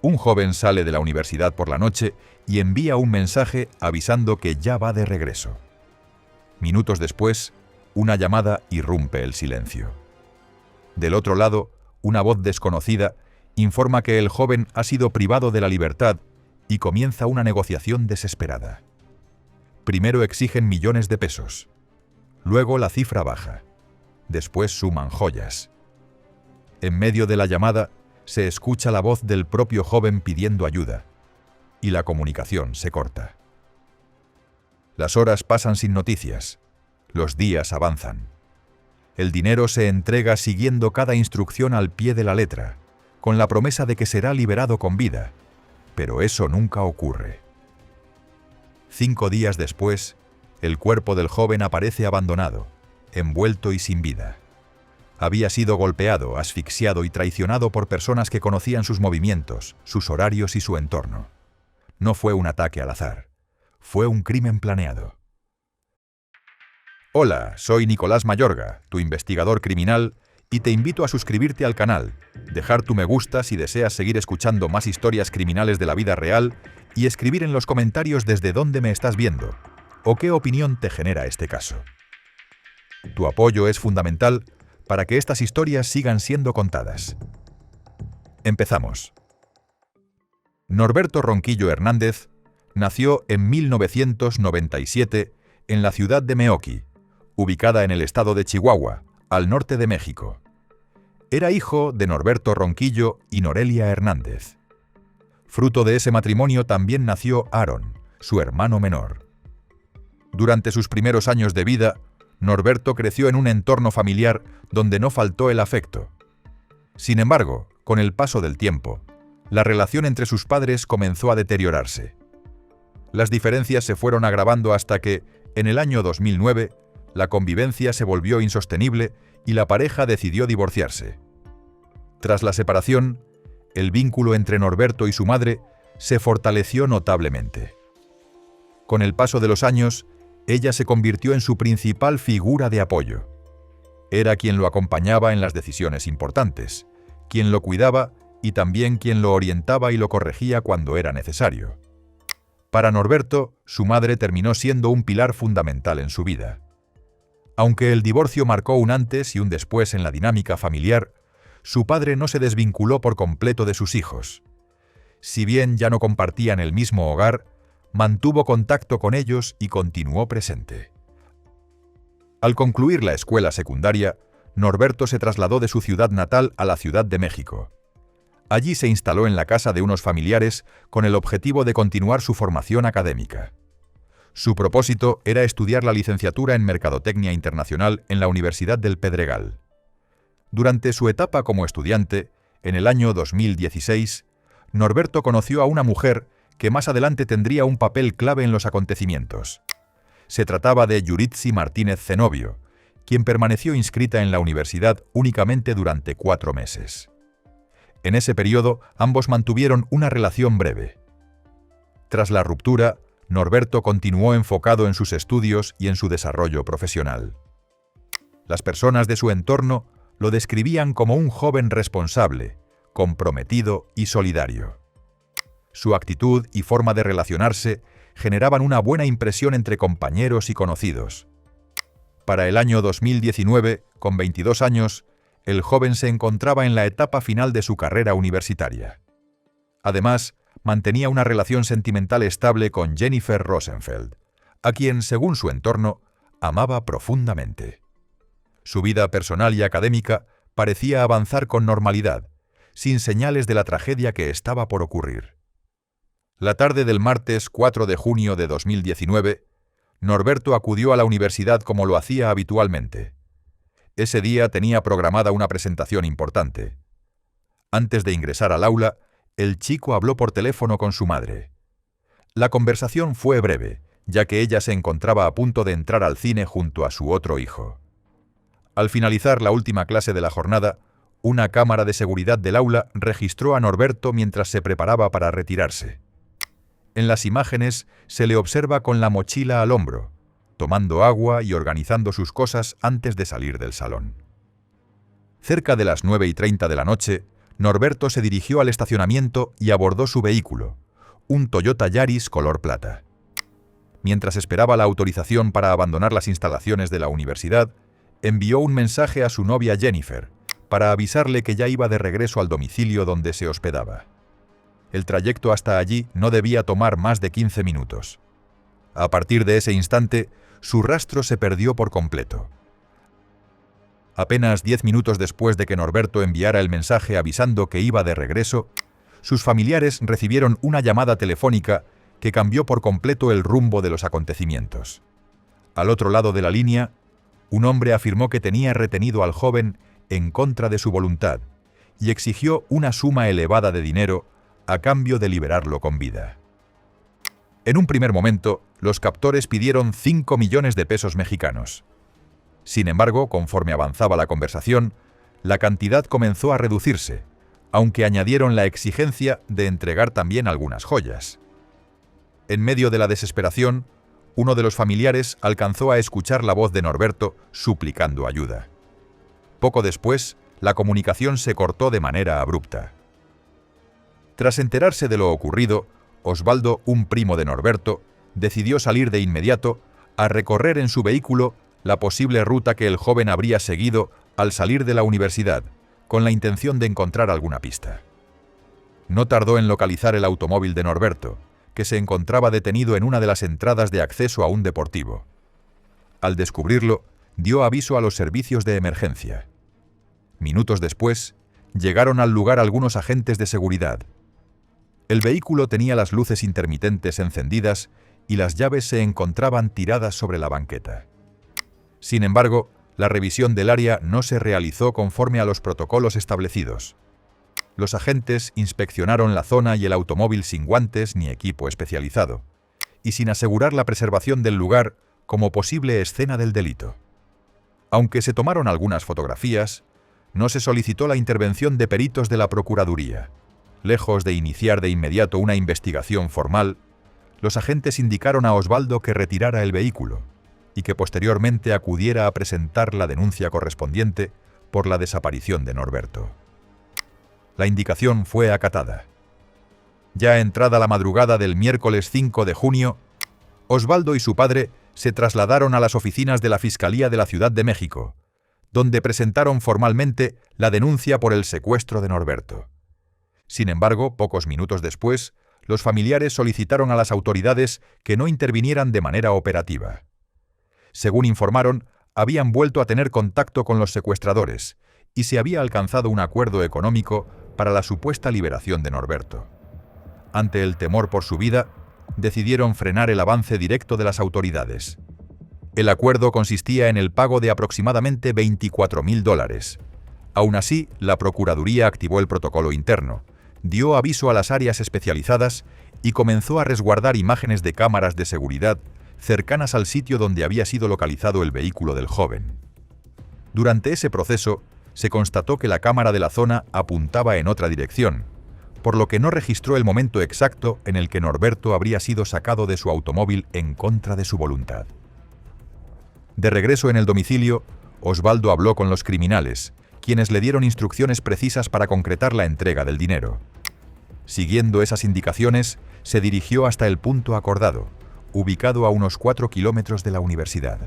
Un joven sale de la universidad por la noche y envía un mensaje avisando que ya va de regreso. Minutos después, una llamada irrumpe el silencio. Del otro lado, una voz desconocida informa que el joven ha sido privado de la libertad y comienza una negociación desesperada. Primero exigen millones de pesos. Luego la cifra baja. Después suman joyas. En medio de la llamada, se escucha la voz del propio joven pidiendo ayuda, y la comunicación se corta. Las horas pasan sin noticias. Los días avanzan. El dinero se entrega siguiendo cada instrucción al pie de la letra, con la promesa de que será liberado con vida, pero eso nunca ocurre. 5 días después, el cuerpo del joven aparece abandonado, envuelto y sin vida. Había sido golpeado, asfixiado y traicionado por personas que conocían sus movimientos, sus horarios y su entorno. No fue un ataque al azar. Fue un crimen planeado. Hola, soy Nicolás Mayorga, tu investigador criminal, y te invito a suscribirte al canal, dejar tu me gusta si deseas seguir escuchando más historias criminales de la vida real y escribir en los comentarios desde dónde me estás viendo o qué opinión te genera este caso. Tu apoyo es fundamental para que estas historias sigan siendo contadas. Empezamos. Norberto Ronquillo Hernández nació en 1997 en la ciudad de Meoqui, ubicada en el estado de Chihuahua, al norte de México. Era hijo de Norberto Ronquillo y Norelia Hernández. Fruto de ese matrimonio también nació Aaron, su hermano menor. Durante sus primeros años de vida, Norberto creció en un entorno familiar donde no faltó el afecto. Sin embargo, con el paso del tiempo, la relación entre sus padres comenzó a deteriorarse. Las diferencias se fueron agravando hasta que, en el año 2009, la convivencia se volvió insostenible y la pareja decidió divorciarse. Tras la separación, el vínculo entre Norberto y su madre se fortaleció notablemente. Con el paso de los años, ella se convirtió en su principal figura de apoyo. Era quien lo acompañaba en las decisiones importantes, quien lo cuidaba y también quien lo orientaba y lo corregía cuando era necesario. Para Norberto, su madre terminó siendo un pilar fundamental en su vida. Aunque el divorcio marcó un antes y un después en la dinámica familiar, su padre no se desvinculó por completo de sus hijos. Si bien ya no compartían el mismo hogar, mantuvo contacto con ellos y continuó presente. Al concluir la escuela secundaria, Norberto se trasladó de su ciudad natal a la Ciudad de México. Allí se instaló en la casa de unos familiares con el objetivo de continuar su formación académica. Su propósito era estudiar la licenciatura en Mercadotecnia Internacional en la Universidad del Pedregal. Durante su etapa como estudiante, en el año 2016, Norberto conoció a una mujer que más adelante tendría un papel clave en los acontecimientos. Se trataba de Yuritsi Martínez Zenobio, quien permaneció inscrita en la universidad únicamente durante 4 meses. En ese periodo, ambos mantuvieron una relación breve. Tras la ruptura, Norberto continuó enfocado en sus estudios y en su desarrollo profesional. Las personas de su entorno lo describían como un joven responsable, comprometido y solidario. Su actitud y forma de relacionarse generaban una buena impresión entre compañeros y conocidos. Para el año 2019, con 22 años, el joven se encontraba en la etapa final de su carrera universitaria. Además, mantenía una relación sentimental estable con Jennifer Rosenfeld, a quien, según su entorno, amaba profundamente. Su vida personal y académica parecía avanzar con normalidad, sin señales de la tragedia que estaba por ocurrir. La tarde del martes 4 de junio de 2019, Norberto acudió a la universidad como lo hacía habitualmente. Ese día tenía programada una presentación importante. Antes de ingresar al aula, el chico habló por teléfono con su madre. La conversación fue breve, ya que ella se encontraba a punto de entrar al cine junto a su otro hijo. Al finalizar la última clase de la jornada, una cámara de seguridad del aula registró a Norberto mientras se preparaba para retirarse. En las imágenes se le observa con la mochila al hombro, tomando agua y organizando sus cosas antes de salir del salón. Cerca de las 9:30 de la noche, Norberto se dirigió al estacionamiento y abordó su vehículo, un Toyota Yaris color plata. Mientras esperaba la autorización para abandonar las instalaciones de la universidad, envió un mensaje a su novia Jennifer para avisarle que ya iba de regreso al domicilio donde se hospedaba. El trayecto hasta allí no debía tomar más de 15 minutos. A partir de ese instante, su rastro se perdió por completo. Apenas 10 minutos después de que Norberto enviara el mensaje avisando que iba de regreso, sus familiares recibieron una llamada telefónica que cambió por completo el rumbo de los acontecimientos. Al otro lado de la línea, un hombre afirmó que tenía retenido al joven en contra de su voluntad y exigió una suma elevada de dinero a cambio de liberarlo con vida. En un primer momento, los captores pidieron 5 millones de pesos mexicanos. Sin embargo, conforme avanzaba la conversación, la cantidad comenzó a reducirse, aunque añadieron la exigencia de entregar también algunas joyas. En medio de la desesperación, uno de los familiares alcanzó a escuchar la voz de Norberto suplicando ayuda. Poco después, la comunicación se cortó de manera abrupta. Tras enterarse de lo ocurrido, Osvaldo, un primo de Norberto, decidió salir de inmediato a recorrer en su vehículo la posible ruta que el joven habría seguido al salir de la universidad, con la intención de encontrar alguna pista. No tardó en localizar el automóvil de Norberto, que se encontraba detenido en una de las entradas de acceso a un deportivo. Al descubrirlo, dio aviso a los servicios de emergencia. Minutos después, llegaron al lugar algunos agentes de seguridad. El vehículo tenía las luces intermitentes encendidas y las llaves se encontraban tiradas sobre la banqueta. Sin embargo, la revisión del área no se realizó conforme a los protocolos establecidos. Los agentes inspeccionaron la zona y el automóvil sin guantes ni equipo especializado, y sin asegurar la preservación del lugar como posible escena del delito. Aunque se tomaron algunas fotografías, no se solicitó la intervención de peritos de la Procuraduría. Lejos de iniciar de inmediato una investigación formal, los agentes indicaron a Osvaldo que retirara el vehículo y que posteriormente acudiera a presentar la denuncia correspondiente por la desaparición de Norberto. La indicación fue acatada. Ya entrada la madrugada del miércoles 5 de junio, Osvaldo y su padre se trasladaron a las oficinas de la Fiscalía de la Ciudad de México, donde presentaron formalmente la denuncia por el secuestro de Norberto. Sin embargo, pocos minutos después, los familiares solicitaron a las autoridades que no intervinieran de manera operativa. Según informaron, habían vuelto a tener contacto con los secuestradores y se había alcanzado un acuerdo económico para la supuesta liberación de Norberto. Ante el temor por su vida, decidieron frenar el avance directo de las autoridades. El acuerdo consistía en el pago de aproximadamente $24,000. Aún así, la Procuraduría activó el protocolo interno, dio aviso a las áreas especializadas y comenzó a resguardar imágenes de cámaras de seguridad cercanas al sitio donde había sido localizado el vehículo del joven. Durante ese proceso, se constató que la cámara de la zona apuntaba en otra dirección, por lo que no registró el momento exacto en el que Norberto habría sido sacado de su automóvil en contra de su voluntad. De regreso en el domicilio, Osvaldo habló con los criminales, quienes le dieron instrucciones precisas para concretar la entrega del dinero. Siguiendo esas indicaciones, se dirigió hasta el punto acordado, ubicado a unos 4 kilómetros de la universidad.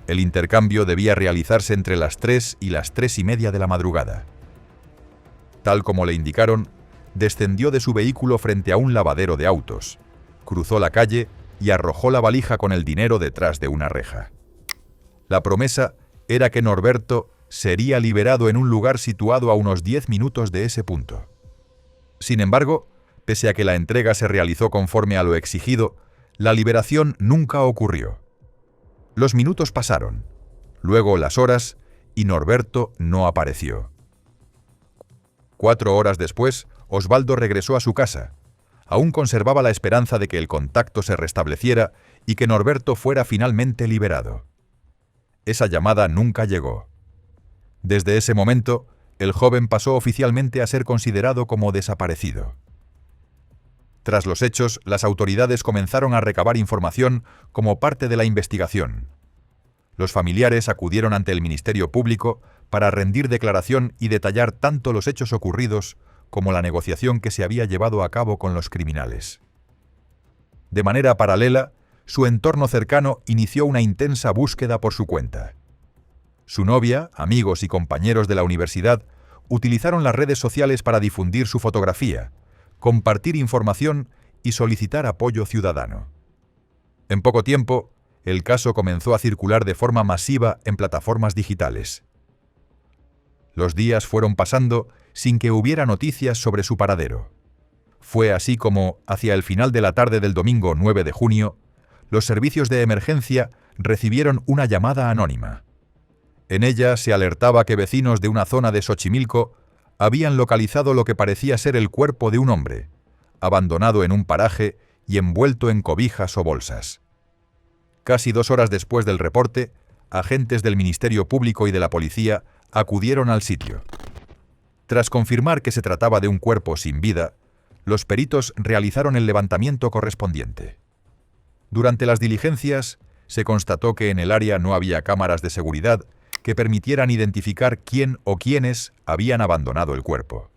El intercambio debía realizarse entre las 3 y las 3:30 de la madrugada. Tal como le indicaron, descendió de su vehículo frente a un lavadero de autos, cruzó la calle y arrojó la valija con el dinero detrás de una reja. La promesa era que Norberto sería liberado en un lugar situado a unos 10 minutos de ese punto. Sin embargo, pese a que la entrega se realizó conforme a lo exigido, la liberación nunca ocurrió. Los minutos pasaron, luego las horas, y Norberto no apareció. 4 horas después, Osvaldo regresó a su casa. Aún conservaba la esperanza de que el contacto se restableciera y que Norberto fuera finalmente liberado. Esa llamada nunca llegó. Desde ese momento, el joven pasó oficialmente a ser considerado como desaparecido. Tras los hechos, las autoridades comenzaron a recabar información como parte de la investigación. Los familiares acudieron ante el Ministerio Público para rendir declaración y detallar tanto los hechos ocurridos como la negociación que se había llevado a cabo con los criminales. De manera paralela, su entorno cercano inició una intensa búsqueda por su cuenta. Su novia, amigos y compañeros de la universidad utilizaron las redes sociales para difundir su fotografía, compartir información y solicitar apoyo ciudadano. En poco tiempo, el caso comenzó a circular de forma masiva en plataformas digitales. Los días fueron pasando sin que hubiera noticias sobre su paradero. Fue así como, hacia el final de la tarde del domingo 9 de junio, los servicios de emergencia recibieron una llamada anónima. En ella se alertaba que vecinos de una zona de Xochimilco habían localizado lo que parecía ser el cuerpo de un hombre, abandonado en un paraje y envuelto en cobijas o bolsas. Casi 2 horas después del reporte, agentes del Ministerio Público y de la policía acudieron al sitio. Tras confirmar que se trataba de un cuerpo sin vida, los peritos realizaron el levantamiento correspondiente. Durante las diligencias, se constató que en el área no había cámaras de seguridad que permitieran identificar quién o quiénes habían abandonado el cuerpo.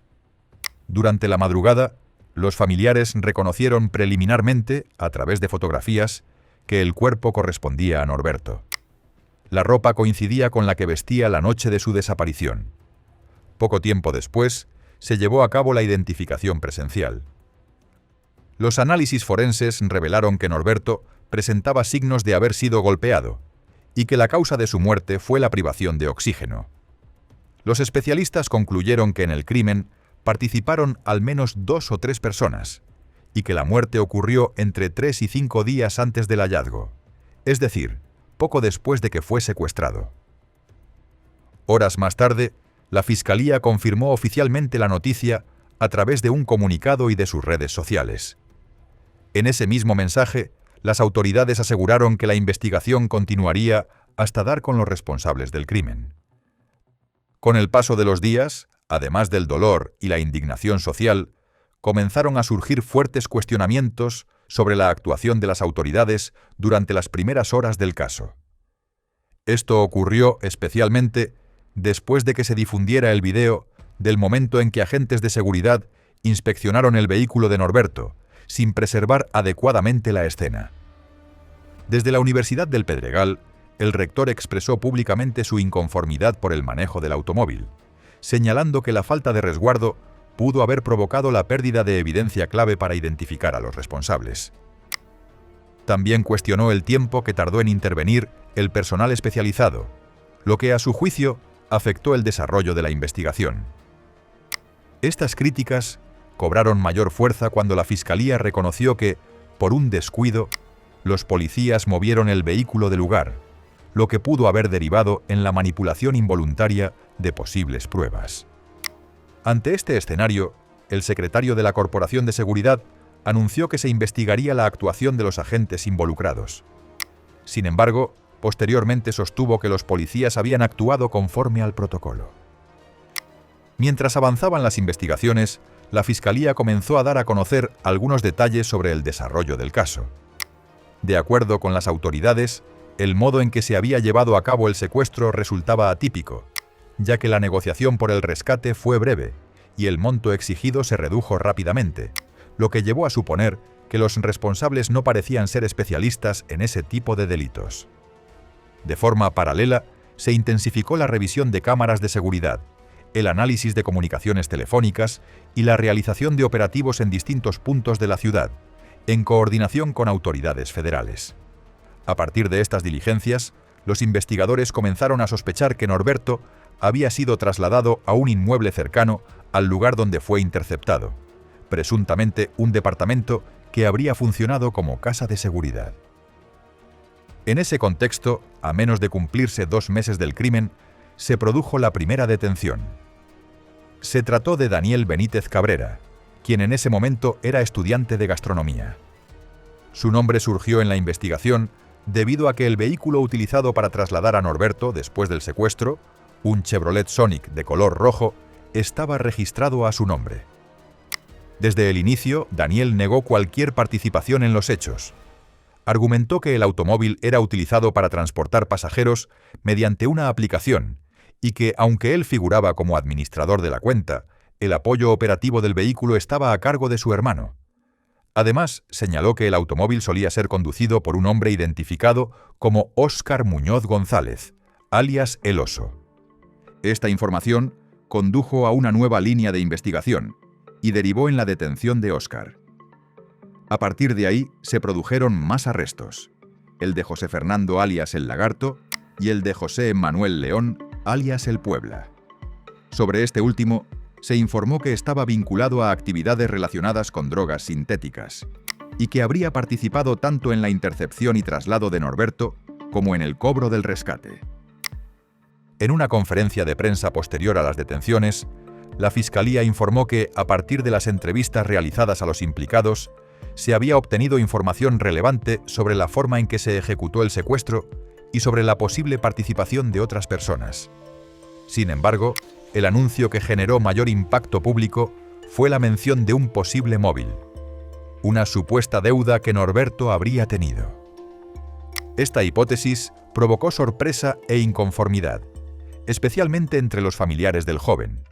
Durante la madrugada, los familiares reconocieron preliminarmente, a través de fotografías, que el cuerpo correspondía a Norberto. La ropa coincidía con la que vestía la noche de su desaparición. Poco tiempo después, se llevó a cabo la identificación presencial. Los análisis forenses revelaron que Norberto presentaba signos de haber sido golpeado y que la causa de su muerte fue la privación de oxígeno. Los especialistas concluyeron que en el crimen participaron al menos 2 o 3 personas y que la muerte ocurrió entre 3 y 5 días antes del hallazgo, es decir, poco después de que fue secuestrado. Horas más tarde, la Fiscalía confirmó oficialmente la noticia a través de un comunicado y de sus redes sociales. En ese mismo mensaje, las autoridades aseguraron que la investigación continuaría hasta dar con los responsables del crimen. Con el paso de los días, además del dolor y la indignación social, comenzaron a surgir fuertes cuestionamientos sobre la actuación de las autoridades durante las primeras horas del caso. Esto ocurrió especialmente después de que se difundiera el video del momento en que agentes de seguridad inspeccionaron el vehículo de Norberto, sin preservar adecuadamente la escena. Desde la Universidad del Pedregal, el rector expresó públicamente su inconformidad por el manejo del automóvil, señalando que la falta de resguardo pudo haber provocado la pérdida de evidencia clave para identificar a los responsables. También cuestionó el tiempo que tardó en intervenir el personal especializado, lo que a su juicio afectó el desarrollo de la investigación. Estas críticas cobraron mayor fuerza cuando la Fiscalía reconoció que, por un descuido, los policías movieron el vehículo del lugar, lo que pudo haber derivado en la manipulación involuntaria de posibles pruebas. Ante este escenario, el secretario de la Corporación de Seguridad anunció que se investigaría la actuación de los agentes involucrados. Sin embargo, posteriormente sostuvo que los policías habían actuado conforme al protocolo. Mientras avanzaban las investigaciones, la Fiscalía comenzó a dar a conocer algunos detalles sobre el desarrollo del caso. De acuerdo con las autoridades, el modo en que se había llevado a cabo el secuestro resultaba atípico, ya que la negociación por el rescate fue breve y el monto exigido se redujo rápidamente, lo que llevó a suponer que los responsables no parecían ser especialistas en ese tipo de delitos. De forma paralela, se intensificó la revisión de cámaras de seguridad, el análisis de comunicaciones telefónicas y la realización de operativos en distintos puntos de la ciudad, en coordinación con autoridades federales. A partir de estas diligencias, los investigadores comenzaron a sospechar que Norberto había sido trasladado a un inmueble cercano al lugar donde fue interceptado, presuntamente un departamento que habría funcionado como casa de seguridad. En ese contexto, a menos de cumplirse 2 meses del crimen, se produjo la primera detención. Se trató de Daniel Benítez Cabrera, quien en ese momento era estudiante de gastronomía. Su nombre surgió en la investigación debido a que el vehículo utilizado para trasladar a Norberto después del secuestro, un Chevrolet Sonic de color rojo, estaba registrado a su nombre. Desde el inicio, Daniel negó cualquier participación en los hechos. Argumentó que el automóvil era utilizado para transportar pasajeros mediante una aplicación y que, aunque él figuraba como administrador de la cuenta, el apoyo operativo del vehículo estaba a cargo de su hermano. Además, señaló que el automóvil solía ser conducido por un hombre identificado como Óscar Muñoz González, alias El Oso. Esta información condujo a una nueva línea de investigación y derivó en la detención de Óscar. A partir de ahí se produjeron más arrestos, el de José Fernando alias El Lagarto y el de José Manuel León alias El Puebla. Sobre este último, se informó que estaba vinculado a actividades relacionadas con drogas sintéticas y que habría participado tanto en la intercepción y traslado de Norberto como en el cobro del rescate. En una conferencia de prensa posterior a las detenciones, la Fiscalía informó que, a partir de las entrevistas realizadas a los implicados, se había obtenido información relevante sobre la forma en que se ejecutó el secuestro y sobre la posible participación de otras personas. Sin embargo, el anuncio que generó mayor impacto público fue la mención de un posible móvil, una supuesta deuda que Norberto habría tenido. Esta hipótesis provocó sorpresa e inconformidad, especialmente entre los familiares del joven.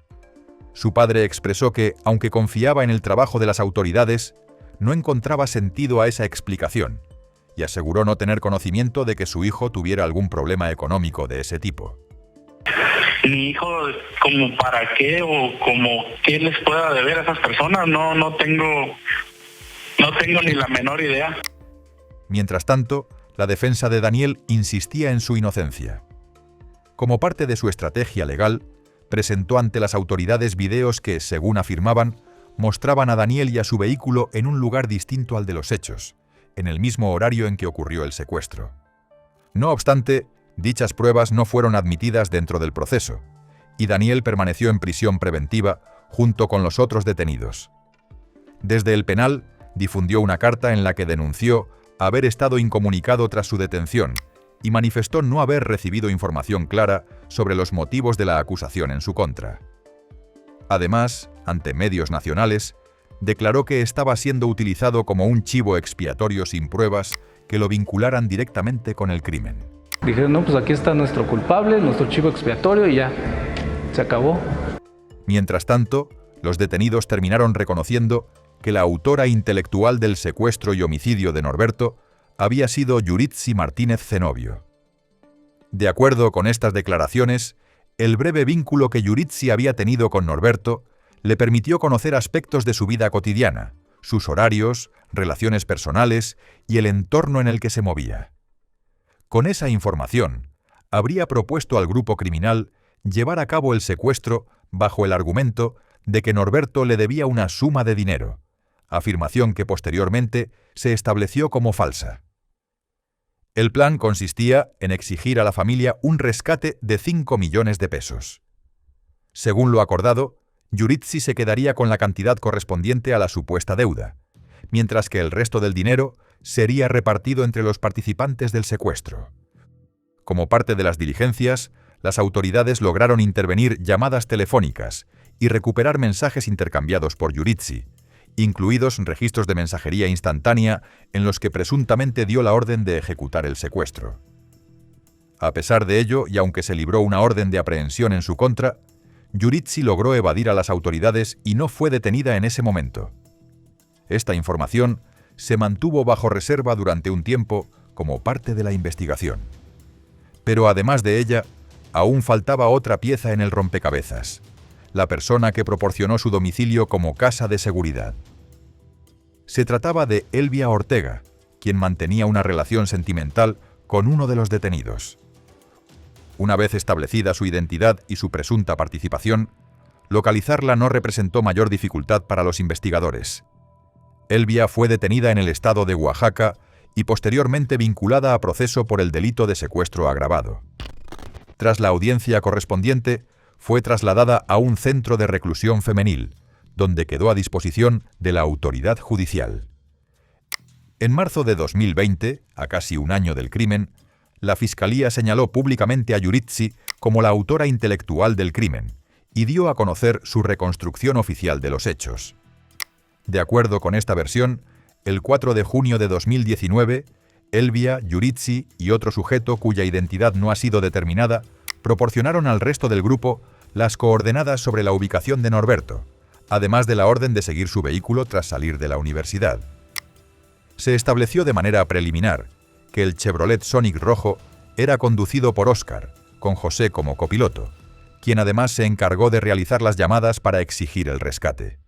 Su padre expresó que, aunque confiaba en el trabajo de las autoridades, no encontraba sentido a esa explicación y aseguró no tener conocimiento de que su hijo tuviera algún problema económico de ese tipo. Mi hijo, ¿como para qué o como qué les pueda deber a esas personas? No tengo ni la menor idea. Mientras tanto, la defensa de Daniel insistía en su inocencia. Como parte de su estrategia legal, presentó ante las autoridades videos que, según afirmaban, mostraban a Daniel y a su vehículo en un lugar distinto al de los hechos, en el mismo horario en que ocurrió el secuestro. No obstante, dichas pruebas no fueron admitidas dentro del proceso, y Daniel permaneció en prisión preventiva junto con los otros detenidos. Desde el penal, difundió una carta en la que denunció haber estado incomunicado tras su detención y manifestó no haber recibido información clara sobre los motivos de la acusación en su contra. Además, ante medios nacionales, declaró que estaba siendo utilizado como un chivo expiatorio sin pruebas que lo vincularan directamente con el crimen. Dijeron, no, pues aquí está nuestro culpable, nuestro chivo expiatorio y ya, se acabó. Mientras tanto, los detenidos terminaron reconociendo que la autora intelectual del secuestro y homicidio de Norberto había sido Yuritsi Martínez Zenobio. De acuerdo con estas declaraciones, el breve vínculo que Yuritsi había tenido con Norberto le permitió conocer aspectos de su vida cotidiana, sus horarios, relaciones personales y el entorno en el que se movía. Con esa información, habría propuesto al grupo criminal llevar a cabo el secuestro bajo el argumento de que Norberto le debía una suma de dinero, afirmación que posteriormente se estableció como falsa. El plan consistía en exigir a la familia un rescate de 5 millones de pesos. Según lo acordado, Yuritsi se quedaría con la cantidad correspondiente a la supuesta deuda, mientras que el resto del dinero sería repartido entre los participantes del secuestro. Como parte de las diligencias, las autoridades lograron intervenir llamadas telefónicas y recuperar mensajes intercambiados por Yuritsi, incluidos registros de mensajería instantánea en los que presuntamente dio la orden de ejecutar el secuestro. A pesar de ello, y aunque se libró una orden de aprehensión en su contra, Yuritsi logró evadir a las autoridades y no fue detenida en ese momento. Esta información se mantuvo bajo reserva durante un tiempo como parte de la investigación. Pero además de ella, aún faltaba otra pieza en el rompecabezas: la persona que proporcionó su domicilio como casa de seguridad. Se trataba de Elvia Ortega, quien mantenía una relación sentimental con uno de los detenidos. Una vez establecida su identidad y su presunta participación, localizarla no representó mayor dificultad para los investigadores. Elvia fue detenida en el estado de Oaxaca y posteriormente vinculada a proceso por el delito de secuestro agravado. Tras la audiencia correspondiente, fue trasladada a un centro de reclusión femenil, donde quedó a disposición de la autoridad judicial. En marzo de 2020, a casi un año del crimen, la Fiscalía señaló públicamente a Yuritsi como la autora intelectual del crimen y dio a conocer su reconstrucción oficial de los hechos. De acuerdo con esta versión, el 4 de junio de 2019, Elvia, Yuritsi y otro sujeto cuya identidad no ha sido determinada proporcionaron al resto del grupo las coordenadas sobre la ubicación de Norberto, además de la orden de seguir su vehículo tras salir de la universidad. Se estableció de manera preliminar que el Chevrolet Sonic rojo era conducido por Óscar, con José como copiloto, quien además se encargó de realizar las llamadas para exigir el rescate.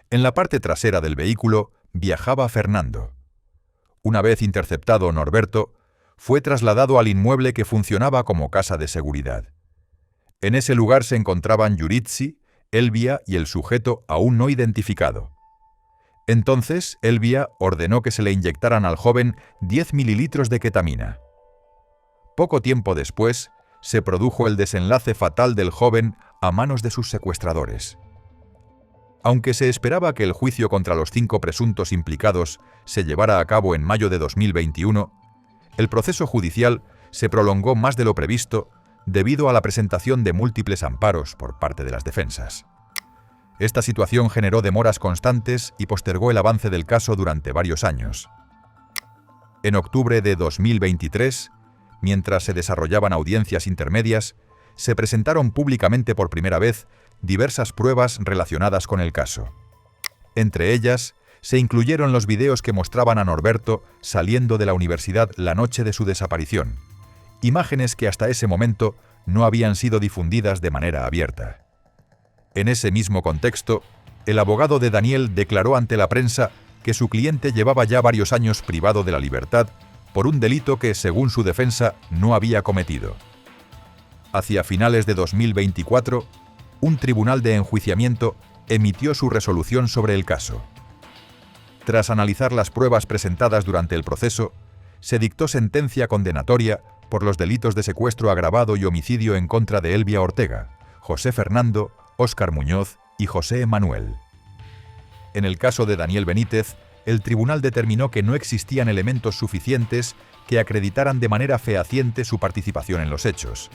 En la parte trasera del vehículo viajaba Fernando. Una vez interceptado Norberto, fue trasladado al inmueble que funcionaba como casa de seguridad. En ese lugar se encontraban Yuritsi, Elvia y el sujeto aún no identificado. Entonces, Elvia ordenó que se le inyectaran al joven 10 mililitros de ketamina. Poco tiempo después, se produjo el desenlace fatal del joven a manos de sus secuestradores. Aunque se esperaba que el juicio contra los 5 presuntos implicados se llevara a cabo en mayo de 2021, el proceso judicial se prolongó más de lo previsto debido a la presentación de múltiples amparos por parte de las defensas. Esta situación generó demoras constantes y postergó el avance del caso durante varios años. En octubre de 2023, mientras se desarrollaban audiencias intermedias, se presentaron públicamente por primera vez diversas pruebas relacionadas con el caso. Entre ellas, se incluyeron los videos que mostraban a Norberto saliendo de la universidad la noche de su desaparición, imágenes que hasta ese momento no habían sido difundidas de manera abierta. En ese mismo contexto, el abogado de Daniel declaró ante la prensa que su cliente llevaba ya varios años privado de la libertad por un delito que, según su defensa, no había cometido. Hacia finales de 2024, un tribunal de enjuiciamiento emitió su resolución sobre el caso. Tras analizar las pruebas presentadas durante el proceso, se dictó sentencia condenatoria por los delitos de secuestro agravado y homicidio en contra de Elvia Ortega, José Fernando, Óscar Muñoz y José Manuel. En el caso de Daniel Benítez, el tribunal determinó que no existían elementos suficientes que acreditaran de manera fehaciente su participación en los hechos.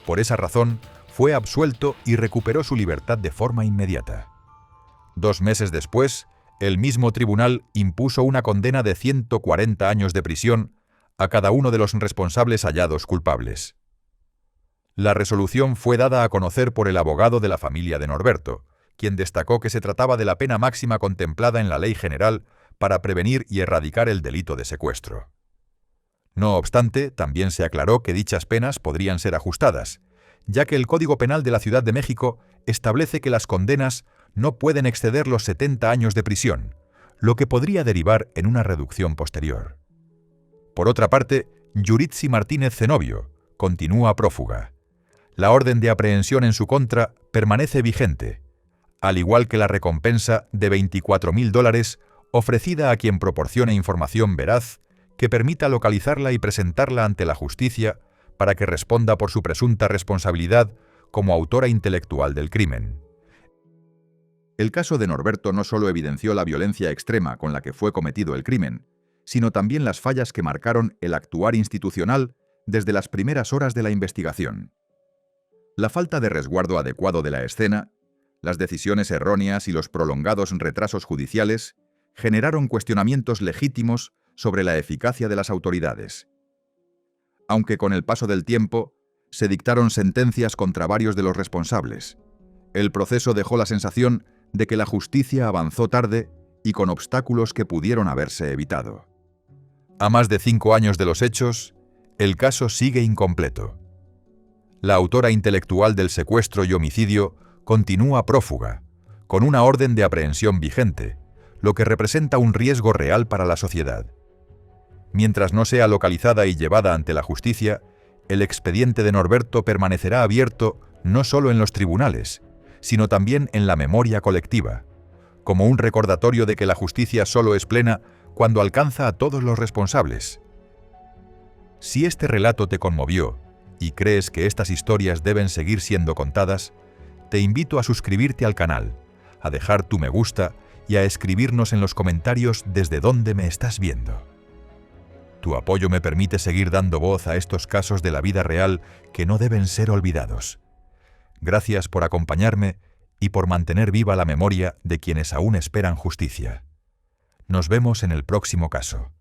Por esa razón, fue absuelto y recuperó su libertad de forma inmediata. 2 meses después, el mismo tribunal impuso una condena de 140 años de prisión a cada uno de los responsables hallados culpables. La resolución fue dada a conocer por el abogado de la familia de Norberto, quien destacó que se trataba de la pena máxima contemplada en la Ley General para prevenir y erradicar el delito de secuestro. No obstante, también se aclaró que dichas penas podrían ser ajustadas, ya que el Código Penal de la Ciudad de México establece que las condenas no pueden exceder los 70 años de prisión, lo que podría derivar en una reducción posterior. Por otra parte, Yuritsi Martínez Zenobio continúa prófuga. La orden de aprehensión en su contra permanece vigente, al igual que la recompensa de $24,000 ofrecida a quien proporcione información veraz que permita localizarla y presentarla ante la justicia para que responda por su presunta responsabilidad como autora intelectual del crimen. El caso de Norberto no solo evidenció la violencia extrema con la que fue cometido el crimen, sino también las fallas que marcaron el actuar institucional desde las primeras horas de la investigación. La falta de resguardo adecuado de la escena, las decisiones erróneas y los prolongados retrasos judiciales generaron cuestionamientos legítimos sobre la eficacia de las autoridades. Aunque con el paso del tiempo se dictaron sentencias contra varios de los responsables, el proceso dejó la sensación de que la justicia avanzó tarde y con obstáculos que pudieron haberse evitado. A más de 5 años de los hechos, el caso sigue incompleto. La autora intelectual del secuestro y homicidio continúa prófuga, con una orden de aprehensión vigente, lo que representa un riesgo real para la sociedad. Mientras no sea localizada y llevada ante la justicia, el expediente de Norberto permanecerá abierto no solo en los tribunales, sino también en la memoria colectiva, como un recordatorio de que la justicia solo es plena cuando alcanza a todos los responsables. Si este relato te conmovió y crees que estas historias deben seguir siendo contadas, te invito a suscribirte al canal, a dejar tu me gusta y a escribirnos en los comentarios desde dónde me estás viendo. Tu apoyo me permite seguir dando voz a estos casos de la vida real que no deben ser olvidados. Gracias por acompañarme y por mantener viva la memoria de quienes aún esperan justicia. Nos vemos en el próximo caso.